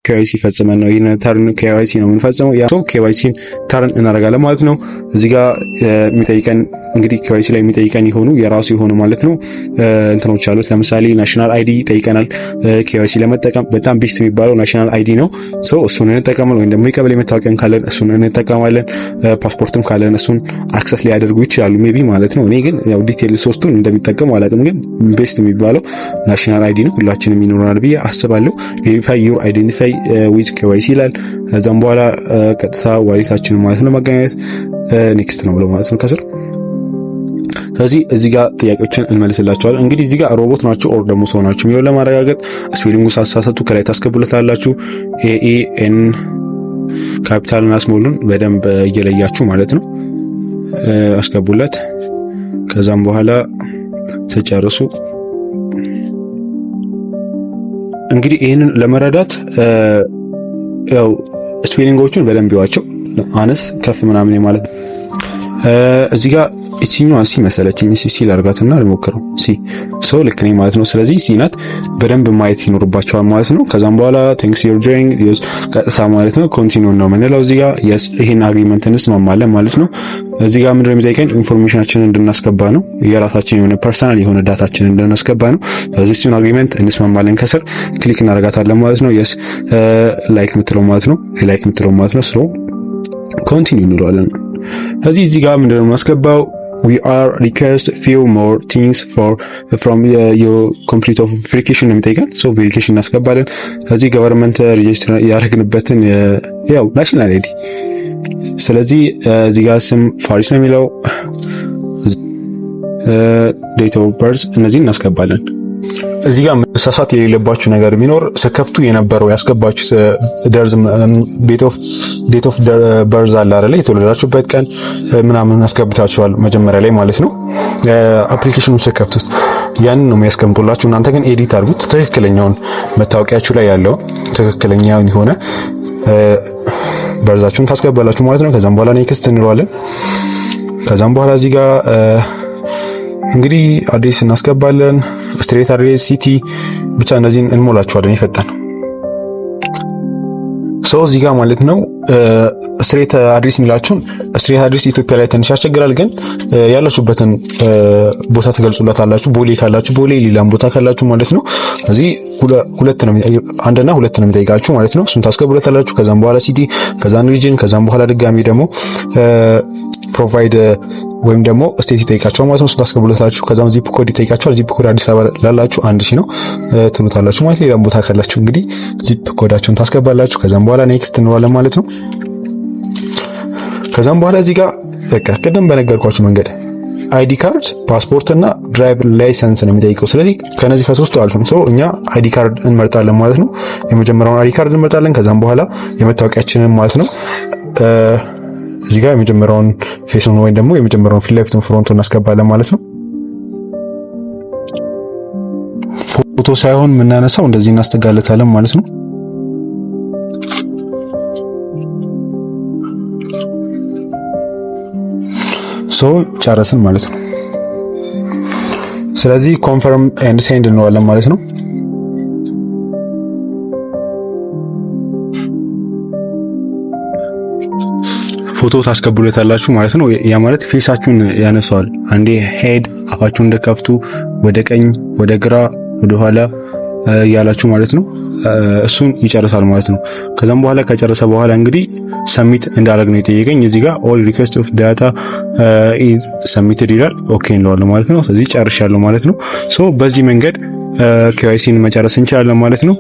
KYC ፈጽመን ነው ይሄን ተርን KYC ነው የምንፈጽመው። ያ ሶ KYC ተርን እናደርጋለን ማለት ነው። እዚህ ጋር የሚጠይቀን እንግዲህ KYC ላይ የሚጠይቀን የሆኑ የራሱ የሆኑ ማለት ነው እንትኖች አሉት። ለምሳሌ ናሽናል አይዲ ይጠይቀናል። KYC ለመጠቀም በጣም ቤስት የሚባለው ናሽናል አይዲ ነው። ሶ እሱን እንጠቀማለን፣ ወይም ደግሞ የቀበሌ መታወቂያም ካለን እሱን እንጠቀማለን። ፓስፖርትም ካለን እሱን አክሰስ ሊያደርጉ ይችላሉ ሜቢ ማለት ነው። እኔ ግን ያው ዲቴል ሶስቱን እንደሚጠቀሙ አላውቅም፣ ግን ቤስት የሚባለው ናሽናል አይዲ ነው። ሁላችንም ይኖረናል ብዬ አስባለሁ። ቬሪፋይ ዩር አይደንቲፋይ ዊዝ KYC ይላል። ከዛም በኋላ ቀጥታ ዋሌታችንን ማለት ነው ማገናኘት ኔክስት ነው ብሎ ማለት ነው ከስር። ስለዚህ እዚህ ጋር ጥያቄዎችን እንመልስላችኋለን። እንግዲህ እዚህ ጋር ሮቦት ናቸው ኦር ደግሞ ሰው ናቸው የሚለው ለማረጋገጥ ስፔሊንጉ ሳሳሰቱ ከላይ ታስገቡለታላችሁ። AEN ካፒታልና ስሞሉን በደንብ እየለያችሁ ማለት ነው አስገቡለት። ከዛም በኋላ ተጨርሱ። እንግዲህ ይሄንን ለመረዳት ያው ስፔሊንጎቹን በደንብ ይዋቸው። አነስ ከፍ ምናምን ማለት እዚህ ጋር እቺኛዋ ሲ መሰለችኝ። ሲ ላርጋትና ልሞክረው። ሲ ሶ ልክ ነኝ ማለት ነው። ስለዚህ ሲ ናት። በደንብ ማየት ይኖርባቸዋል ማለት ነው። ከዛም በኋላ ቴንክስ ዩር ጆይኒንግ ዩዝ ቀጥታ ማለት ነው ኮንቲኒው ነው የምንለው። እዚህ ጋር የስ ይሄን አግሪመንት እንስማማለን ማለት ነው። እዚህ ጋር ምንድነው የሚጠይቀን ኢንፎርሜሽናችንን እንድናስገባ ነው። የራሳችን የሆነ ፐርሰናል የሆነ ዳታችንን እንድናስገባ ነው። ስለዚህ እሱን አግሪመንት እንስማማለን። ከስር ክሊክ እናደርጋታለን ማለት ነው። የስ ላይክ ምትለው ማለት ነው። ላይክ ምትለው ማለት ነው። ስለ ኮንቲኒው እንለዋለን። ስለዚህ እዚህ ጋር ምንድነው የምናስገባው we are request few more things from your complete of verification ነው የሚጠይቀን። ሶ ቬሪፊኬሽን እናስገባለን። ስለዚህ ገቨርንመንት ሬጂስተር ያደረግንበትን ያው ናሽናል አይዲ። ስለዚህ እዚህ ጋር ስም ፋሪስ ነው የሚለው ዴት ኦፍ በርዝ እነዚህን እናስገባለን። እዚህ ጋር መሳሳት የሌለባችሁ ነገር ቢኖር ስከፍቱ የነበረው ያስገባችሁት ደርዝ ዴት ኦፍ በርዝ አለ አይደል? የተወለዳችሁበት ቀን ምናምን አስገብታችኋል መጀመሪያ ላይ ማለት ነው። አፕሊኬሽኑን ስከፍቱት ያንን ነው የሚያስቀምጡላችሁ። እናንተ ግን ኤዲት አድርጉት። ትክክለኛውን መታወቂያችሁ ላይ ያለው ትክክለኛውን የሆነ በርዛችሁን ታስገባላችሁ ማለት ነው። ከዛም በኋላ ኔክስት እንለዋለን። ከዛም በኋላ እዚህ ጋር እንግዲህ አድሬስ እናስገባለን። ስትሬት አድሬስ፣ ሲቲ ብቻ እነዚህን እንሞላቸዋለን ይፈጠን። ሶ እዚህ ጋር ማለት ነው ስትሬት አድሬስ የሚላችሁን ስትሬት አድሬስ ኢትዮጵያ ላይ ትንሽ ያስቸግራል፣ ግን ያላችሁበትን ቦታ ትገልጹላታላችሁ። ቦሌ ካላችሁ ቦሌ፣ ሌላም ቦታ ካላችሁ ማለት ነው። እዚህ አንድና ሁለት ነው የሚጠይቃችሁ ማለት ነው። እሱን ታስገቡለታላችሁ። ከዛም በኋላ ሲቲ፣ ከዛን ሪጅን፣ ከዛም በኋላ ድጋሚ ደግሞ ፕሮቫይድ ወይም ደግሞ ስቴት ይጠይቃቸዋል ማለት ነው። እሱን ታስገቡለታችሁ። ከዛም ዚፕ ኮድ ይጠይቃቸዋል። ዚፕ ኮድ አዲስ አበባ ላላችሁ 1000 ነው ትሉታላችሁ ማለት ነው። ሌላም ቦታ ካላችሁ እንግዲህ ዚፕ ኮዳችሁን ታስገባላችሁ። ከዛም በኋላ ኔክስት እንለዋለን ማለት ነው። ከዛም በኋላ እዚህ ጋር በቃ ቅድም በነገርኳችሁ መንገድ አይዲ ካርድ፣ ፓስፖርት እና ድራይቨር ላይሰንስ ነው የሚጠይቀው። ስለዚህ ከነዚህ ከሶስቱ አልፈን ሰው እኛ አይዲ ካርድ እንመርጣለን ማለት ነው። የመጀመሪያውን አይዲ ካርድ እንመርጣለን። ከዛም በኋላ የመታወቂያችንን ማለት ነው እዚህ ጋር የመጀመሪያውን ፌሱን ወይ ደግሞ የመጀመሪያውን ፊት ለፊቱን ፍሮንቱን እናስገባለን ማለት ነው። ፎቶ ሳይሆን የምናነሳው እንደዚህ እናስተጋለታለን ማለት ነው። ሶ ጨረስን ማለት ነው። ስለዚህ ኮንፈርም ኤንድ ሴንድ እንለዋለን ማለት ነው። ፎቶ ታስገቡለታላችሁ ማለት ነው። ያ ማለት ፌሳችሁን ያነሳዋል። አንዴ ሄድ አፋችሁን እንደከፍቱ ወደ ቀኝ፣ ወደ ግራ፣ ወደ ኋላ ያላችሁ ማለት ነው። እሱን ይጨርሳል ማለት ነው። ከዛም በኋላ ከጨረሰ በኋላ እንግዲህ ሰሚት እንዳደረግ ነው የጠየቀኝ። እዚህ ጋር ኦል ሪኩዌስት ኦፍ ዳታ ኢዝ ሰሚትድ ይላል። ኦኬ እንለዋለን ማለት ነው። ስለዚህ ጨርሻለሁ ማለት ነው። ሶ በዚህ መንገድ KYCን መጨረስ እንችላለን ማለት ነው።